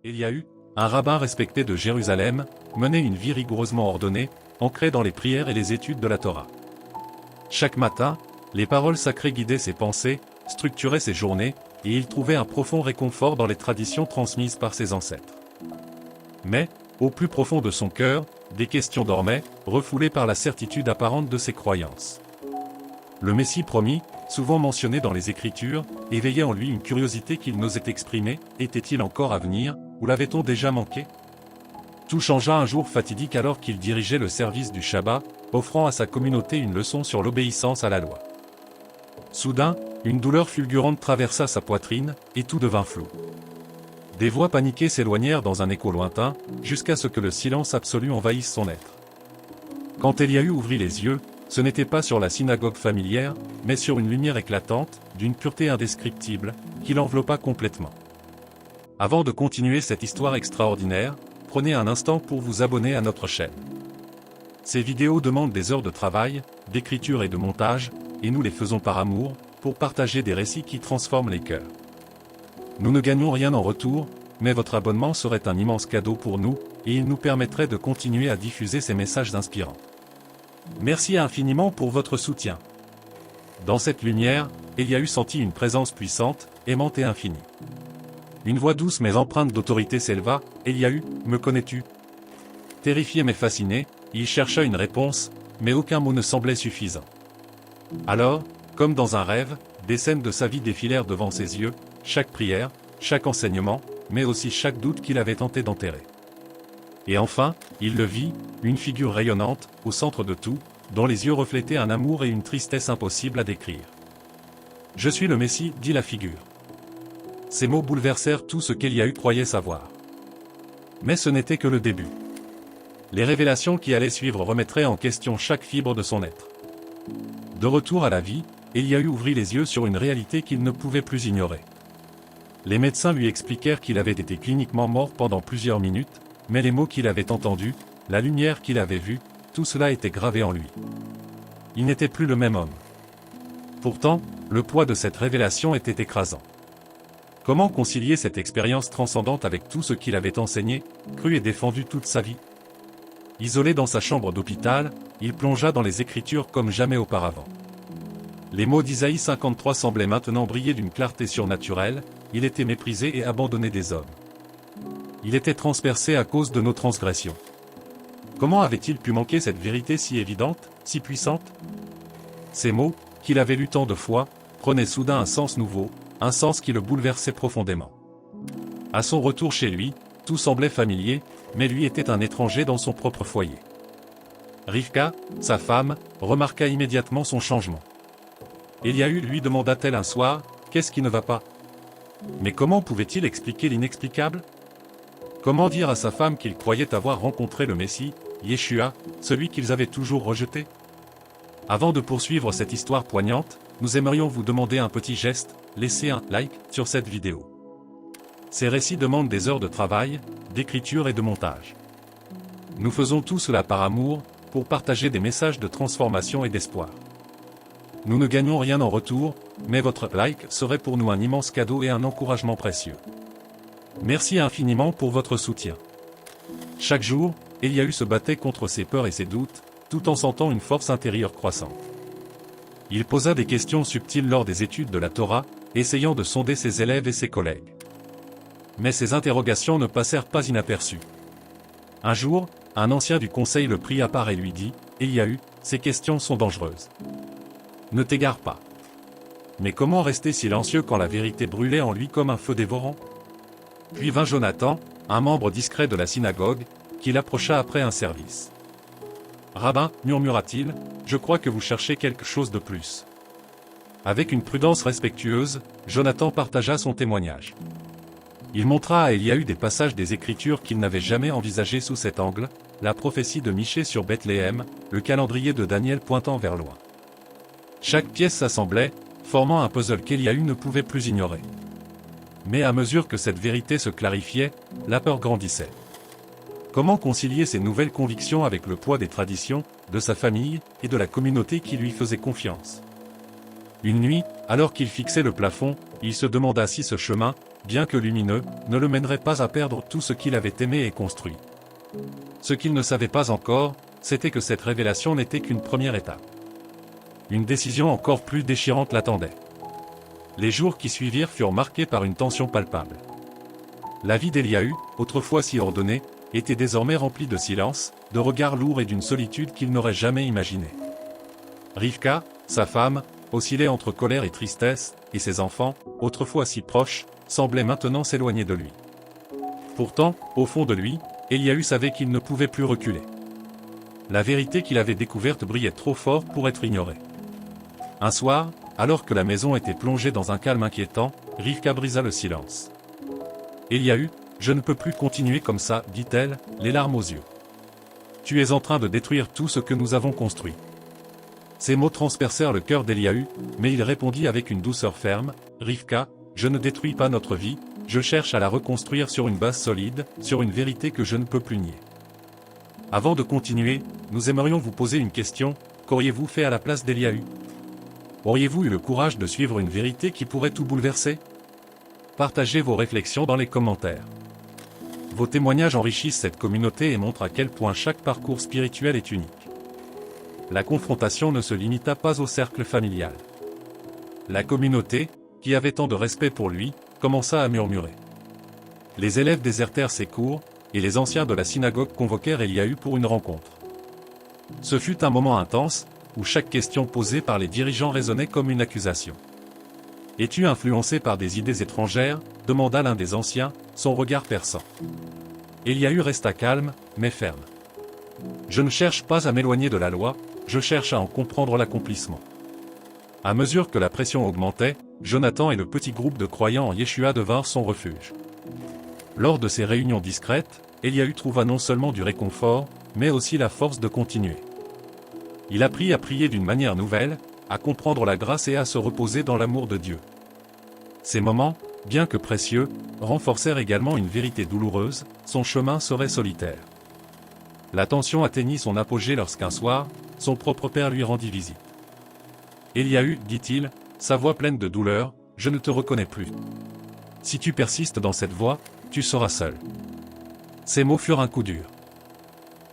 Eliahu, un rabbin respecté de Jérusalem, menait une vie rigoureusement ordonnée, ancrée dans les prières et les études de la Torah. Chaque matin, les paroles sacrées guidaient ses pensées, structuraient ses journées, et il trouvait un profond réconfort dans les traditions transmises par ses ancêtres. Mais, au plus profond de son cœur, des questions dormaient, refoulées par la certitude apparente de ses croyances. Le Messie promis, souvent mentionné dans les Écritures, éveillait en lui une curiosité qu'il n'osait exprimer. Était-il encore à venir, ou l'avait-on déjà manqué? Tout changea un jour fatidique alors qu'il dirigeait le service du Shabbat, offrant à sa communauté une leçon sur l'obéissance à la loi. Soudain, une douleur fulgurante traversa sa poitrine, et tout devint flou. Des voix paniquées s'éloignèrent dans un écho lointain, jusqu'à ce que le silence absolu envahisse son être. Quand Eliahu ouvrit les yeux, ce n'était pas sur la synagogue familière, mais sur une lumière éclatante, d'une pureté indescriptible, qui l'enveloppa complètement. Avant de continuer cette histoire extraordinaire, prenez un instant pour vous abonner à notre chaîne. Ces vidéos demandent des heures de travail, d'écriture et de montage, et nous les faisons par amour, pour partager des récits qui transforment les cœurs. Nous ne gagnons rien en retour, mais votre abonnement serait un immense cadeau pour nous, et il nous permettrait de continuer à diffuser ces messages inspirants. Merci infiniment pour votre soutien. Dans cette lumière, Eliahu sentit une présence puissante, aimante et infinie. Une voix douce mais empreinte d'autorité s'éleva. « Eliahu, me connais-tu » Terrifié mais fasciné, il chercha une réponse, mais aucun mot ne semblait suffisant. Alors, comme dans un rêve, des scènes de sa vie défilèrent devant ses yeux, chaque prière, chaque enseignement, mais aussi chaque doute qu'il avait tenté d'enterrer. Et enfin, il le vit, une figure rayonnante, au centre de tout, dont les yeux reflétaient un amour et une tristesse impossibles à décrire. « Je suis le Messie, dit la figure. » Ces mots bouleversèrent tout ce qu'Eliahu croyait savoir. Mais ce n'était que le début. Les révélations qui allaient suivre remettraient en question chaque fibre de son être. De retour à la vie, Eliahu ouvrit les yeux sur une réalité qu'il ne pouvait plus ignorer. Les médecins lui expliquèrent qu'il avait été cliniquement mort pendant plusieurs minutes, mais les mots qu'il avait entendus, la lumière qu'il avait vue, tout cela était gravé en lui. Il n'était plus le même homme. Pourtant, le poids de cette révélation était écrasant. Comment concilier cette expérience transcendante avec tout ce qu'il avait enseigné, cru et défendu toute sa vie? Isolé dans sa chambre d'hôpital, il plongea dans les Écritures comme jamais auparavant. Les mots d'Isaïe 53 semblaient maintenant briller d'une clarté surnaturelle. Il était méprisé et abandonné des hommes. Il était transpercé à cause de nos transgressions. Comment avait-il pu manquer cette vérité si évidente, si puissante? Ces mots, qu'il avait lus tant de fois, prenaient soudain un sens nouveau, un sens qui le bouleversait profondément. À son retour chez lui, tout semblait familier, mais lui était un étranger dans son propre foyer. Rivka, sa femme, remarqua immédiatement son changement. Eliahu lui demanda-t-elle un soir, « Qu'est-ce qui ne va pas ?» Mais comment pouvait-il expliquer l'inexplicable? Comment dire à sa femme qu'il croyait avoir rencontré le Messie, Yeshua, celui qu'ils avaient toujours rejeté? Avant de poursuivre cette histoire poignante, nous aimerions vous demander un petit geste, laissez un like sur cette vidéo. Ces récits demandent des heures de travail, d'écriture et de montage. Nous faisons tout cela par amour, pour partager des messages de transformation et d'espoir. Nous ne gagnons rien en retour, mais votre like serait pour nous un immense cadeau et un encouragement précieux. Merci infiniment pour votre soutien. Chaque jour, Eliahu se battait contre ses peurs et ses doutes, tout en sentant une force intérieure croissante. Il posa des questions subtiles lors des études de la Torah, essayant de sonder ses élèves et ses collègues. Mais ces interrogations ne passèrent pas inaperçues. Un jour, un ancien du conseil le prit à part et lui dit, « Eliahu, ces questions sont dangereuses. Ne t'égare pas. » Mais comment rester silencieux quand la vérité brûlait en lui comme un feu dévorant? Puis vint Jonathan, un membre discret de la synagogue, qui l'approcha après un service. « Rabbin, murmura-t-il, je crois que vous cherchez quelque chose de plus. » Avec une prudence respectueuse, Jonathan partagea son témoignage. Il montra à Eliahu des passages des Écritures qu'il n'avait jamais envisagés sous cet angle, la prophétie de Michée sur Bethléem, le calendrier de Daniel pointant vers loin. Chaque pièce s'assemblait, formant un puzzle qu'Eliahu ne pouvait plus ignorer. Mais à mesure que cette vérité se clarifiait, la peur grandissait. Comment concilier ces nouvelles convictions avec le poids des traditions, de sa famille, et de la communauté qui lui faisait confiance? Une nuit, alors qu'il fixait le plafond, il se demanda si ce chemin, bien que lumineux, ne le mènerait pas à perdre tout ce qu'il avait aimé et construit. Ce qu'il ne savait pas encore, c'était que cette révélation n'était qu'une première étape. Une décision encore plus déchirante l'attendait. Les jours qui suivirent furent marqués par une tension palpable. La vie d'Eliahu, autrefois si ordonnée, était désormais remplie de silence, de regards lourds et d'une solitude qu'il n'aurait jamais imaginée. Rivka, sa femme, oscillait entre colère et tristesse, et ses enfants, autrefois si proches, semblaient maintenant s'éloigner de lui. Pourtant, au fond de lui, Eliahu savait qu'il ne pouvait plus reculer. La vérité qu'il avait découverte brillait trop fort pour être ignorée. Un soir, alors que la maison était plongée dans un calme inquiétant, Rivka brisa le silence. « Eliahu, je ne peux plus continuer comme ça, dit-elle, les larmes aux yeux. Tu es en train de détruire tout ce que nous avons construit. » Ces mots transpercèrent le cœur d'Eliahu, mais il répondit avec une douceur ferme, « Rivka, je ne détruis pas notre vie, je cherche à la reconstruire sur une base solide, sur une vérité que je ne peux plus nier. » Avant de continuer, nous aimerions vous poser une question, qu'auriez-vous fait à la place d'Eliahu? Auriez-vous eu le courage de suivre une vérité qui pourrait tout bouleverser? Partagez vos réflexions dans les commentaires. Vos témoignages enrichissent cette communauté et montrent à quel point chaque parcours spirituel est unique. La confrontation ne se limita pas au cercle familial. La communauté, qui avait tant de respect pour lui, commença à murmurer. Les élèves désertèrent ses cours, et les anciens de la synagogue convoquèrent Eliahu pour une rencontre. Ce fut un moment intense, où chaque question posée par les dirigeants résonnait comme une accusation. « Es-tu influencé par des idées étrangères ?» demanda l'un des anciens, son regard perçant. Eliahu resta calme, mais ferme. « Je ne cherche pas à m'éloigner de la loi, je cherche à en comprendre l'accomplissement. » À mesure que la pression augmentait, Jonathan et le petit groupe de croyants en Yeshua devinrent son refuge. Lors de ces réunions discrètes, Eliahu trouva non seulement du réconfort, mais aussi la force de continuer. Il apprit à prier d'une manière nouvelle, à comprendre la grâce et à se reposer dans l'amour de Dieu. Ces moments, bien que précieux, renforcèrent également une vérité douloureuse, son chemin serait solitaire. La tension atteignit son apogée lorsqu'un soir, son propre père lui rendit visite. « Eliahu, dit-il, sa voix pleine de douleur, je ne te reconnais plus. Si tu persistes dans cette voie, tu seras seul. » Ces mots furent un coup dur.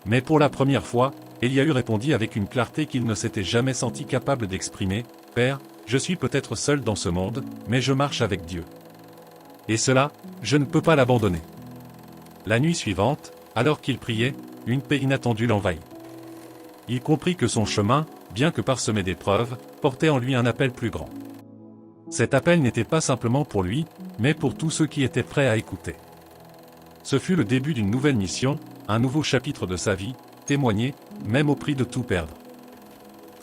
Mais pour la première fois, Eliahu répondit avec une clarté qu'il ne s'était jamais senti capable d'exprimer, « Père, je suis peut-être seul dans ce monde, mais je marche avec Dieu. Et cela, je ne peux pas l'abandonner. » La nuit suivante, alors qu'il priait, une paix inattendue l'envahit. Il comprit que son chemin, bien que parsemé d'épreuves, portait en lui un appel plus grand. Cet appel n'était pas simplement pour lui, mais pour tous ceux qui étaient prêts à écouter. Ce fut le début d'une nouvelle mission, un nouveau chapitre de sa vie, témoigner, même au prix de tout perdre.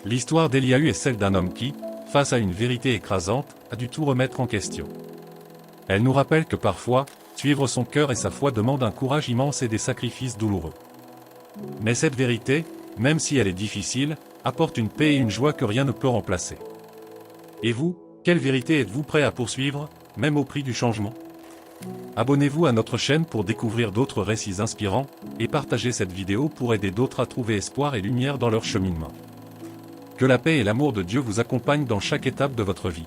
L'histoire d'Eliahu est celle d'un homme qui, face à une vérité écrasante, a dû tout remettre en question. Elle nous rappelle que parfois, suivre son cœur et sa foi demande un courage immense et des sacrifices douloureux. Mais cette vérité, même si elle est difficile, apporte une paix et une joie que rien ne peut remplacer. Et vous, quelle vérité êtes-vous prêt à poursuivre, même au prix du changement? Abonnez-vous à notre chaîne pour découvrir d'autres récits inspirants, et partagez cette vidéo pour aider d'autres à trouver espoir et lumière dans leur cheminement. Que la paix et l'amour de Dieu vous accompagnent dans chaque étape de votre vie.